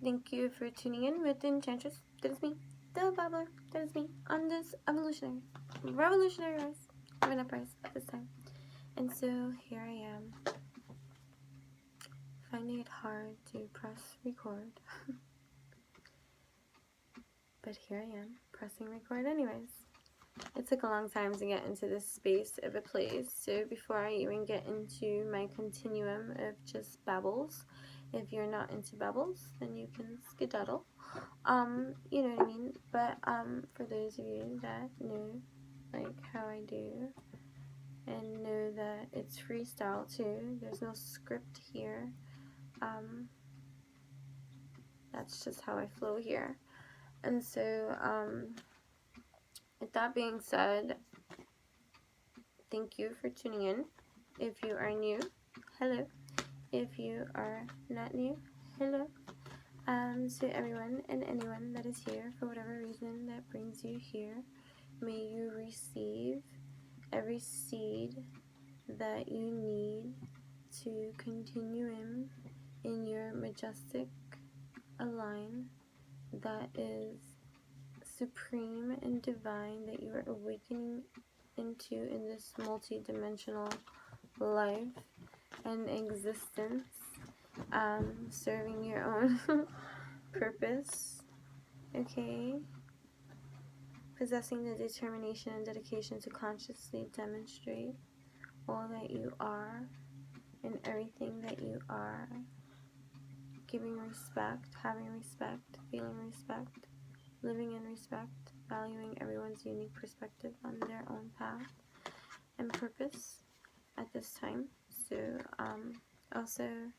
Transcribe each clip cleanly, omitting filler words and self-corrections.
Thank you for tuning in with Enchantress. That is me, the Babbler. That is me on this revolutionary rise of an uprise at this time. And so here I am, finding it hard to press record. But here I am, pressing record anyways. It took a long time to get into this space of a place, so before I even get into my continuum of just babbles, if you're not into babbles, then you can skedaddle. You know what I mean? But for those of you that know like how I do and know that it's freestyle too, there's no script here. That's just how I flow here. And so with that being said, thank you for tuning in. If you are new, hello. If you are not new, hello. To everyone and anyone that is here for whatever reason that brings you here, may you receive every seed that you need to continue in your majestic align that is supreme and divine, that you are awakening into in this multi-dimensional life and existence, serving your own purpose, okay? Possessing the determination and dedication to consciously demonstrate all that you are and everything that you are. Giving respect, having respect, feeling respect, living in respect, valuing everyone's unique perspective on their own path and purpose at this time. So, also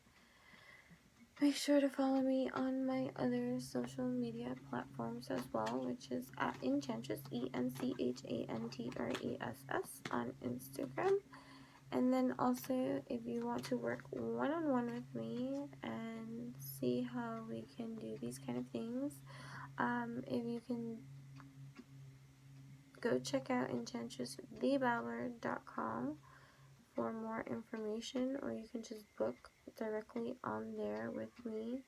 make sure to follow me on my other social media platforms as well, which is at Enchantress, ENCHANTRESS on Instagram. And then also, if you want to work one-on-one with me and see how we can do these kind of things, if you can go check out enchantressthebabbler.com for more information, or you can just book directly on there with me.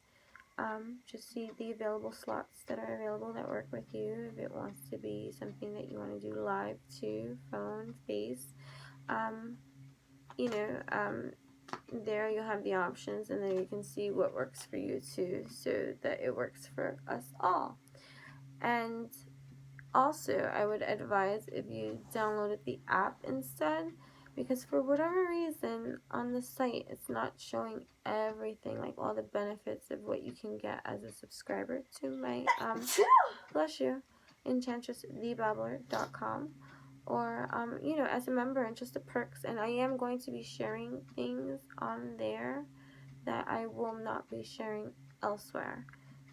Just see the available slots that are available that work with you. If it wants to be something that you want to do live too, phone, face, there you'll have the options, and then you can see what works for you too, so that it works for us all. And also, I would advise if you downloaded the app instead, because for whatever reason on the site it's not showing everything, like all the benefits of what you can get as a subscriber to my bless you, enchantressthebabbler.com, or as a member, and just the perks. And I am going to be sharing things on there that I will not be sharing elsewhere,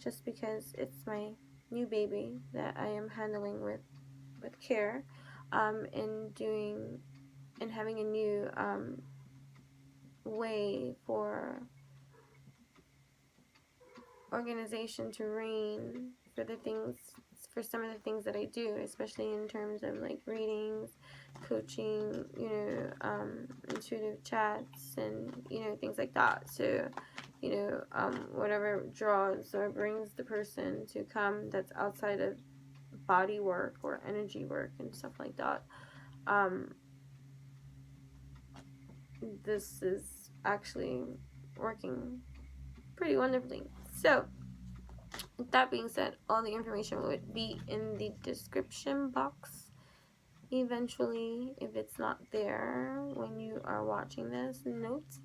just because it's my new baby that I am handling with care, and having a new way for organization to reign for some of the things that I do, especially in terms of like readings, coaching, intuitive chats, and things like that. So whatever draws or brings the person to come that's outside of body work or energy work and stuff like that, this is actually working pretty wonderfully. So with that being said, all the information would be in the description box eventually. If it's not there when you are watching this, note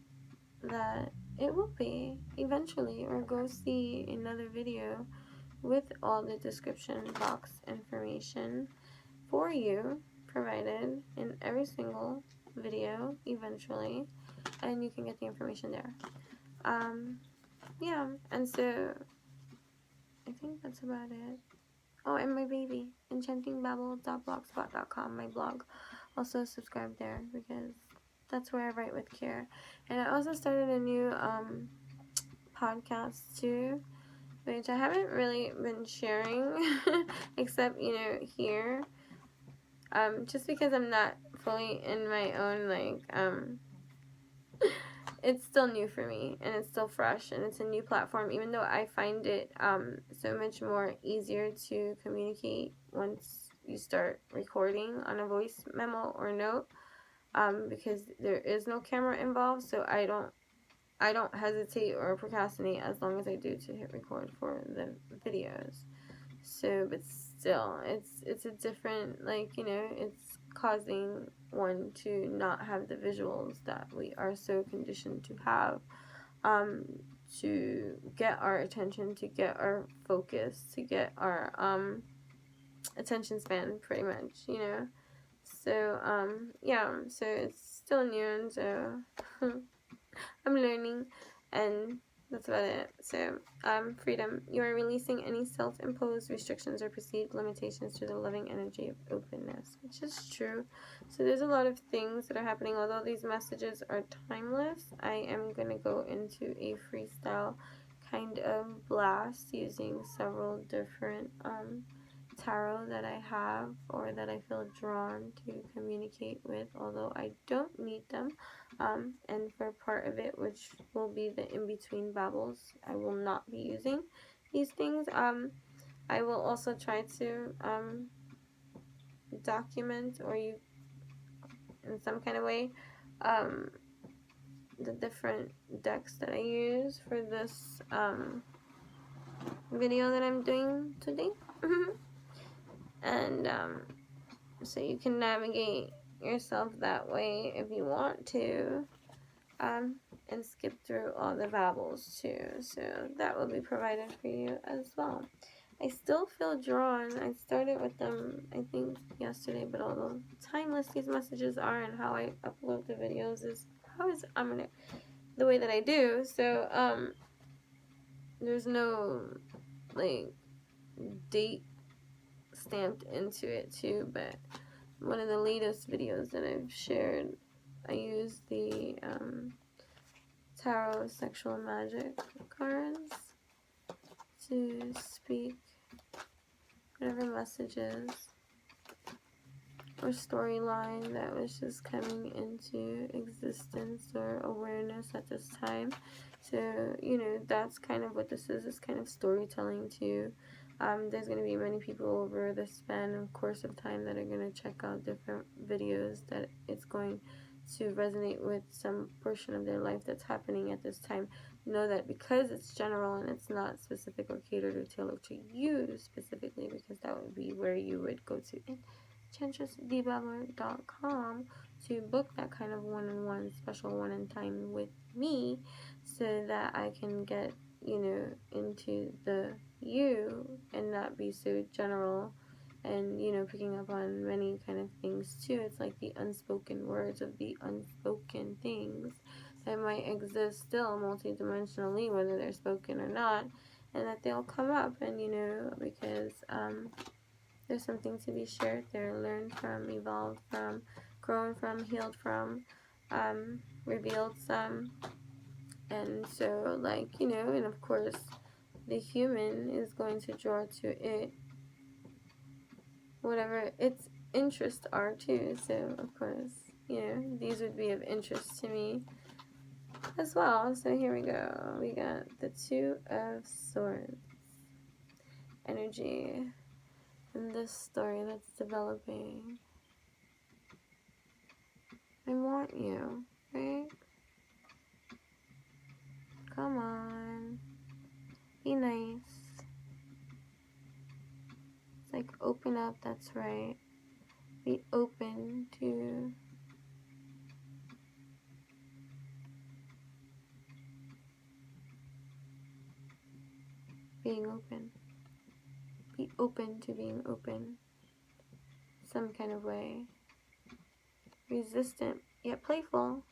that it will be eventually, or go see another video with all the description box information for you provided in every single video eventually, and you can get the information there. Yeah, and so I think that's about it. Oh, and my baby, enchantingbabble.blogspot.com, my blog. Also subscribe there, because that's where I write with care. And I also started a new podcast too, which I haven't really been sharing except here, just because I'm not fully in my own it's still new for me, and it's still fresh, and it's a new platform, even though I find it so much more easier to communicate once you start recording on a voice memo or note, because there is no camera involved, so I don't hesitate or procrastinate as long as I do to hit record for the videos. So, but still, it's a different, like, you know, it's causing one to not have the visuals that we are so conditioned to have, to get our attention, to get our focus, to get our attention span, pretty much, you know. So yeah, so it's still new, and so I'm learning, and that's about it. So, freedom. You are releasing any self-imposed restrictions or perceived limitations to the loving energy of openness, which is true. So there's a lot of things that are happening. Although these messages are timeless, I am going to go into a freestyle kind of blast using several different tarot that I have or that I feel drawn to communicate with, although I don't need them. And for part of it, which will be the in-between babbles, I will not be using these things. I will also try to document, or you in some kind of way, the different decks that I use for this video that I'm doing today. And so you can navigate yourself that way if you want to, and skip through all the vowels too. So that will be provided for you as well. I still feel drawn. I started with them, I think, yesterday, but although timeless these messages are, and how I upload the videos is the way that I do. So there's no like date stamped into it too, but one of the latest videos that I've shared, I used the tarot sexual magic cards to speak whatever messages or storyline that was just coming into existence or awareness at this time. So, you know, that's kind of what this is kind of storytelling too. There's going to be many people over the span of course of time that are going to check out different videos that it's going to resonate with some portion of their life that's happening at this time. Know that because it's general and it's not specific or catered or tailored to you specifically, because that would be where you would go to enchantressdebubber.com to book that kind of one-on-one special one-in-time with me, so that I can get, you know, into the you and not be so general, and, you know, picking up on many kind of things too. It's like the unspoken words of the unspoken things that might exist still multidimensionally, whether they're spoken or not, and that they'll come up, and, you know, because there's something to be shared there, learned from, evolved from, grown from, healed from, revealed some. And so, like, you know, and of course the human is going to draw to it whatever its interests are too. So of course, you know, these would be of interest to me as well. So here we go. We got the Two of Swords energy in this story that's developing. I want you, right? Come on. Be nice. It's like open up, that's right. Be open to being open. Be open to being open. Some kind of way. Resistant, yet playful,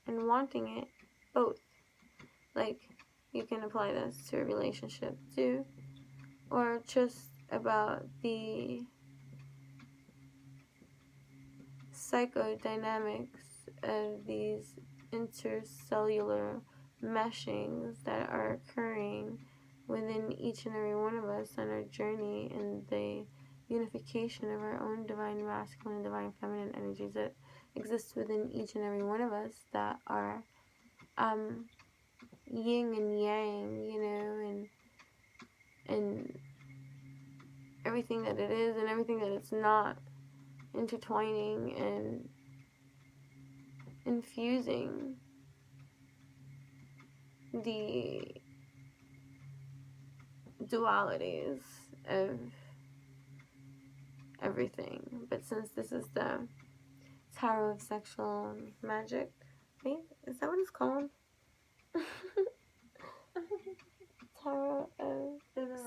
and wanting it, both. Like, you can apply this to a relationship too, or just about the psychodynamics of these intercellular meshings that are occurring within each and every one of us on our journey, and the unification of our own divine masculine and divine feminine energies that exist within each and every one of us that are yin and yang, you know, and everything that it is and everything that it's not, intertwining and infusing the dualities of everything. But since this is the Tarot of Sexual Magic, right? Is that what it's called? Tarot of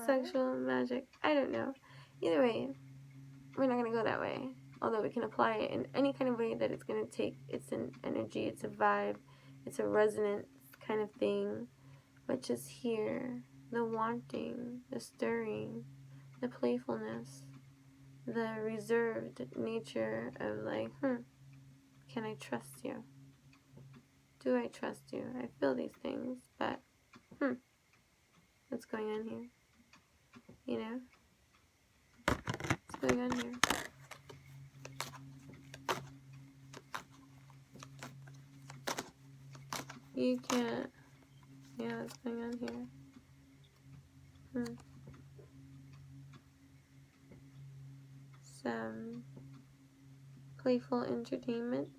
Sexual Magic. I don't know. Either way, we're not going to go that way. Although we can apply it in any kind of way that it's going to take. It's an energy, it's a vibe, it's a resonance kind of thing. But just here, the wanting, the stirring, the playfulness, the reserved nature of like, can I trust you? Do I trust you? I feel these things, but what's going on here? You know? What's going on here? You can't. Yeah, what's going on here? Some playful entertainment.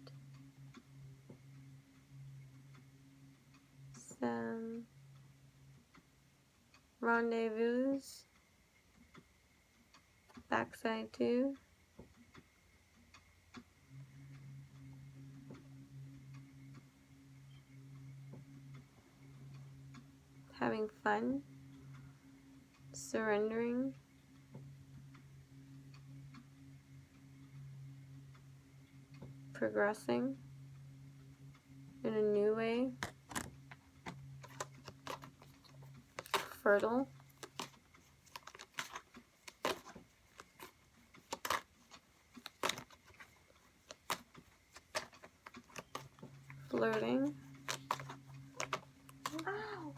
Some rendezvous. Backside too. Having fun. Surrendering. Progressing in a new way. Fertile. Flirting. Ow.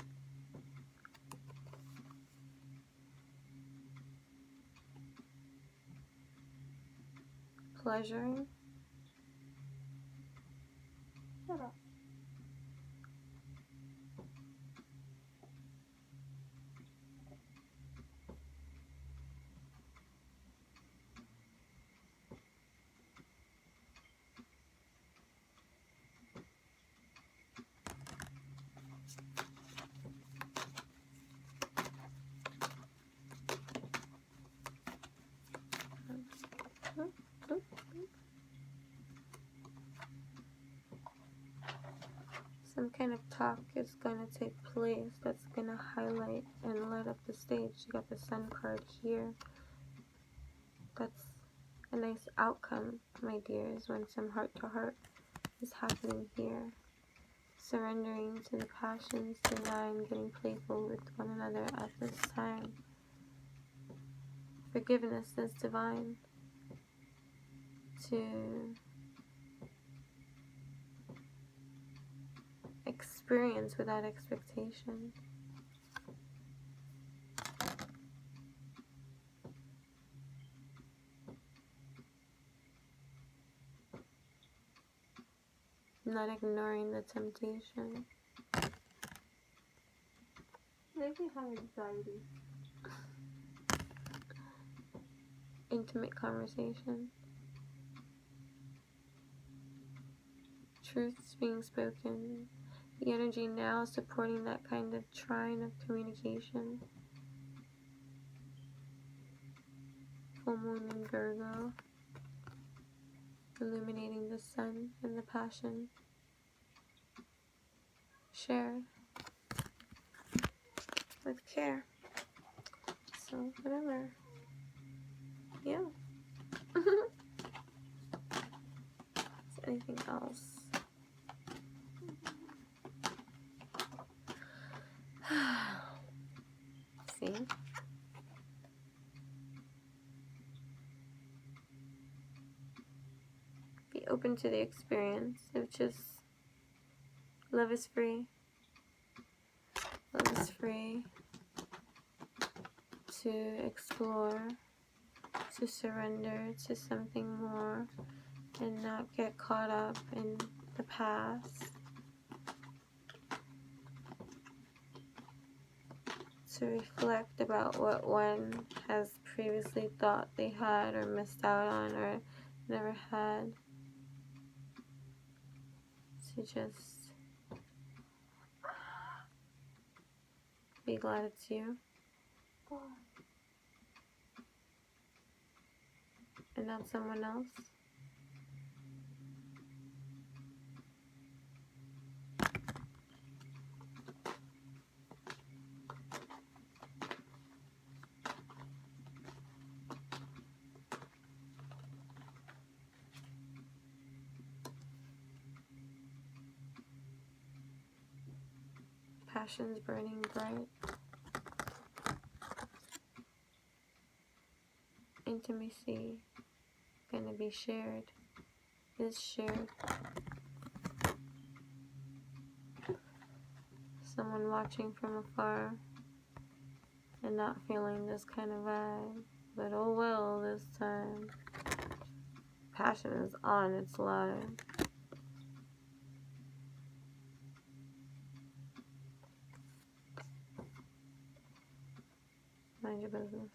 Pleasuring. Shut up. Some kind of talk is going to take place that's going to highlight and light up the stage. You got the Sun card here. That's a nice outcome, my dears, when some heart-to-heart is happening here. Surrendering to the passions divine, getting playful with one another at this time. Forgiveness is divine. To experience without expectation. Not ignoring the temptation. Maybe have anxiety. Intimate conversation. Truths being spoken. The energy now supporting that kind of trine of communication. Full moon in Virgo. Illuminating the sun and the passion. Share with care. So, whatever. Yeah. Is anything else? See? Be open to the experience of just love is free. Love is free to explore, to surrender to something more and not get caught up in the past. to reflect about what one has previously thought they had or missed out on or never had. To just be glad it's you and not someone else. Passion's burning bright. Intimacy gonna be shared, is shared. Someone watching from afar and not feeling this kind of vibe. But oh well, this time. Passion is on its live. Mind your business.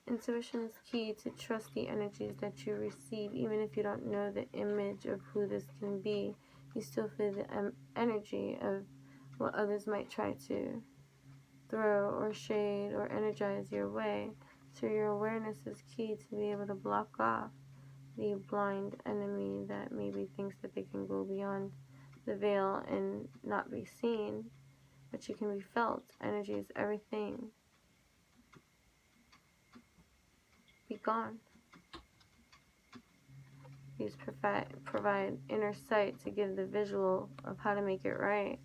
Intuition is key to trust the energies that you receive. Even if you don't know the image of who this can be, you still feel the energy of what others might try to throw or shade or energize your way. So your awareness is key to be able to block off the blind enemy that maybe thinks that they can go beyond the veil and not be seen, but you can be felt. Energy is everything. Be gone. These provide inner sight to give the visual of how to make it right,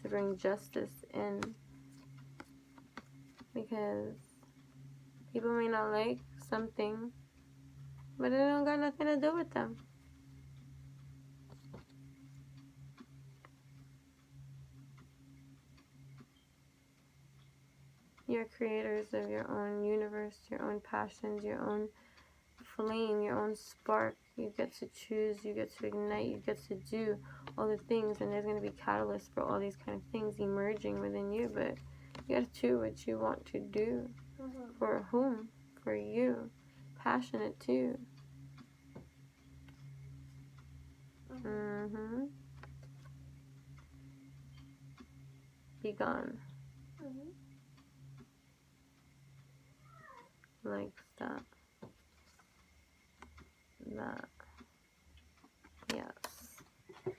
to bring justice in. Because people may not like something, but it don't got nothing to do with them. You're creators of your own universe, your own passions, your own flame, your own spark. You get to choose, you get to ignite, you get to do all the things, and there's going to be catalysts for all these kind of things emerging within you, but you got to do what you want to do. For whom? For you. Passionate too. Be gone. Like that. That. Yes.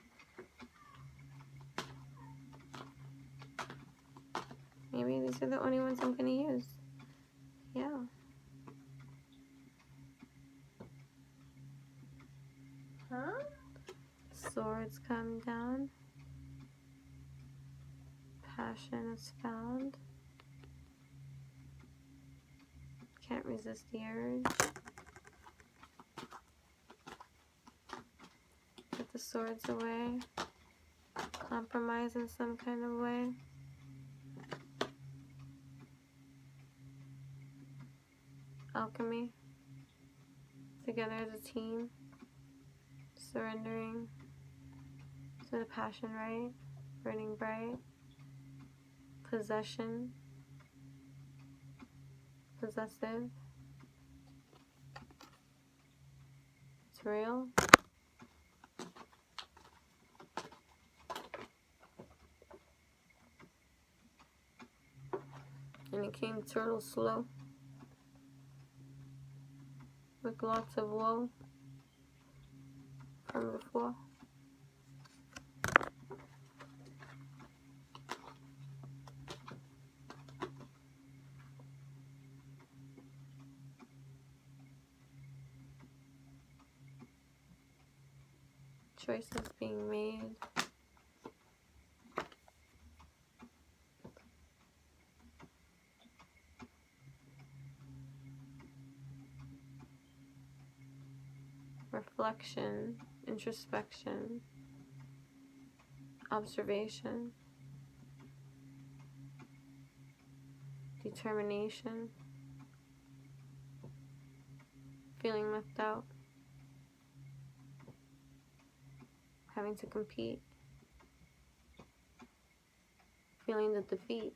Maybe these are the only ones I'm gonna use. Yeah. Huh? Swords come down. Passion is found. Can't resist the urge. Put the swords away. Compromise in some kind of way. Alchemy. Together as a team. Surrendering. So the passion right. Burning bright. Possession. Possessive. It's real. And it came turtle slow. With lots of woe from before. Choices being made. Reflection, introspection, observation, determination, feeling left out, having to compete, feeling the defeat,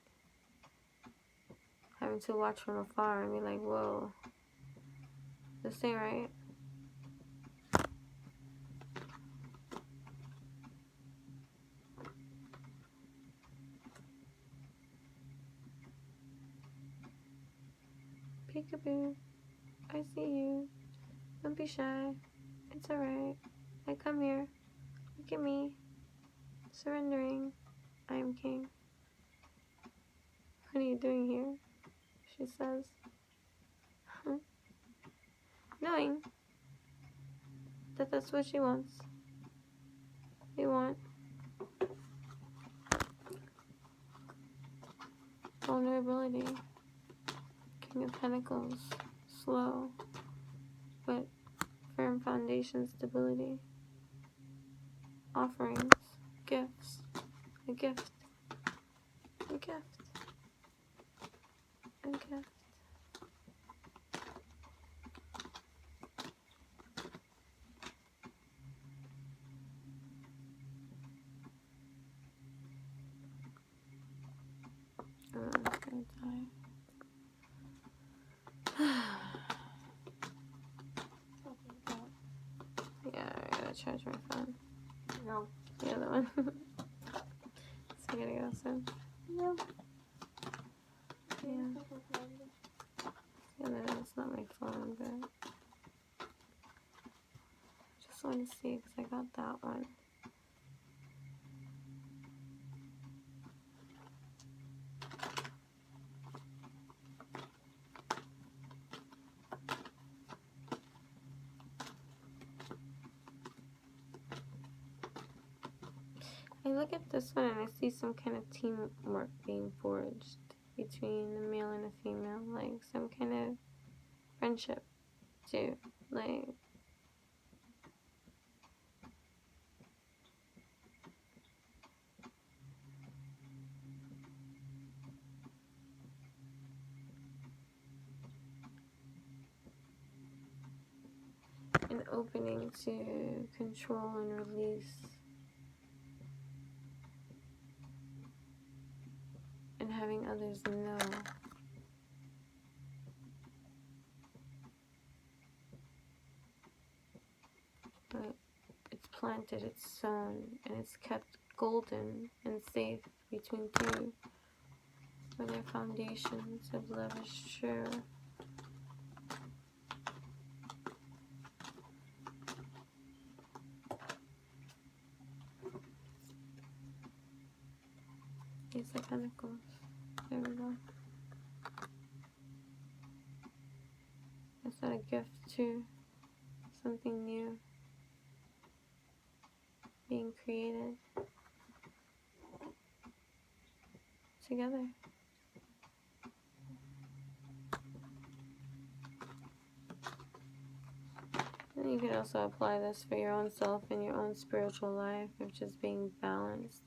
having to watch from afar and be like, whoa, this ain't right. Peekaboo, I see you. Don't be shy. It's alright. I come here. Look at me. Surrendering. I am king. What are you doing here? She says. Knowing that that's what she wants. They want vulnerability. King of Pentacles. Slow, but firm foundation stability. Offerings. Gifts. A gift. A gift. A gift. Oh, I'm gonna die. Yeah, I gotta charge my phone. No. The other one. So I gotta go soon. No. Yeah. The other one's not my phone, but just want to see because I got that one. I look at this one and I see some kind of teamwork being forged between a male and a female, like some kind of friendship too, like an opening to control and release and having others know. But it's planted, it's sown, and it's kept golden and safe between two, where their foundations of love is sure. Ace of Pentacles. There we go. Is that a gift too? Something new being created together. And you can also apply this for your own self and your own spiritual life of just being balanced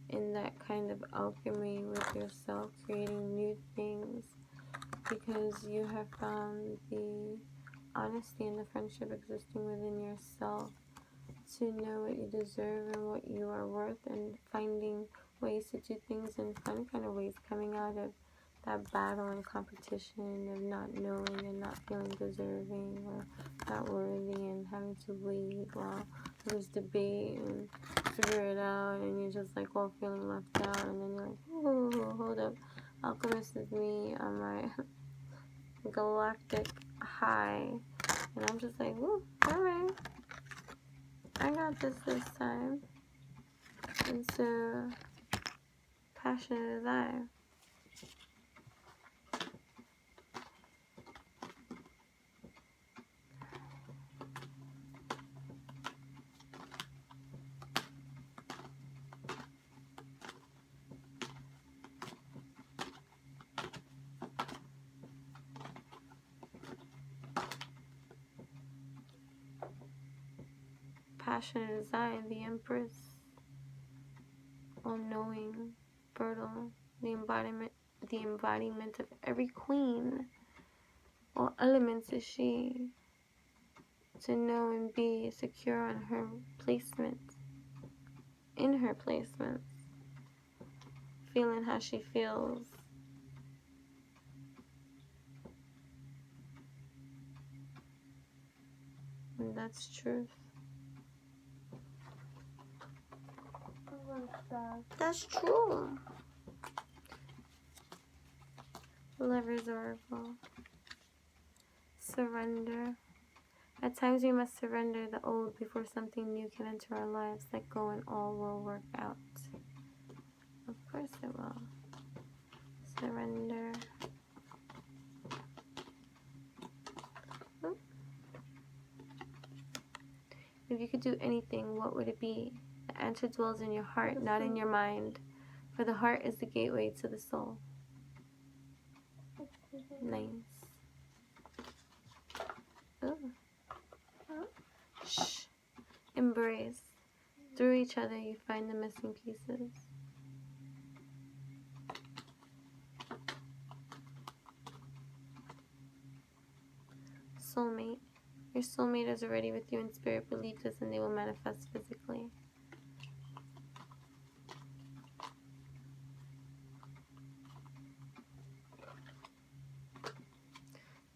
in that kind of alchemy with yourself, creating new things because you have found the honesty and the friendship existing within yourself to know what you deserve and what you are worth, and finding ways to do things in fun kind of ways, coming out of that battle and competition of not knowing and not feeling deserving or not worthy, and having to wait while others debate and figure it out, and you're just like all feeling left out, and then you're like, oh, hold up, alchemist is me on my galactic high, and I'm just like, ooh, alright, I got this time. And so passionate as I. Passionate as I, the Empress, all-knowing, fertile, the embodiment of every queen. All elements is she, to know and be secure on her placement in her placements, feeling how she feels. And that's truth. That's true. Lover's Oracle. Surrender. At times we must surrender the old before something new can enter our lives. Let go and all will work out. Of course it will. Surrender. If you could do anything, what would it be? The answer dwells in your heart, not in your mind. For the heart is the gateway to the soul. Nice. Ooh. Shh. Embrace. Through each other you find the missing pieces. Soulmate. Your soulmate is already with you in spirit. Believe this and they will manifest physically.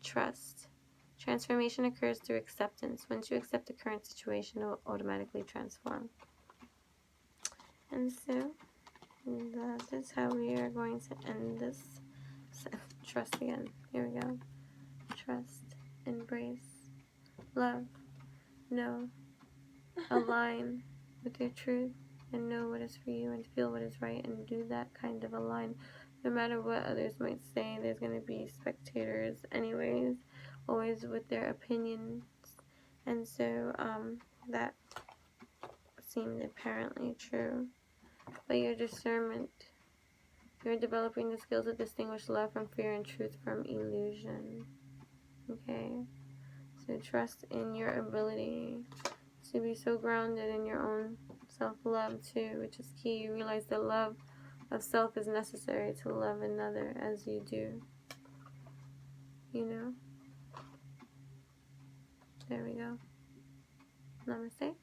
Trust. Transformation occurs through acceptance. Once you accept the current situation, it will automatically transform. And so, that is how we are going to end this. Trust again. Here we go. Trust. Embrace. Love. Know. Align with your truth and know what is for you and feel what is right and do that kind of align. No matter what others might say, there's going to be spectators anyways, always with their opinions. And so that seemed apparently true. But your discernment, you're developing the skills to distinguish love from fear and truth from illusion. Okay? So trust in your ability to be so grounded in your own self-love too, which is key. You realize that love of self is necessary to love another as you do. You know? There we go. Namaste.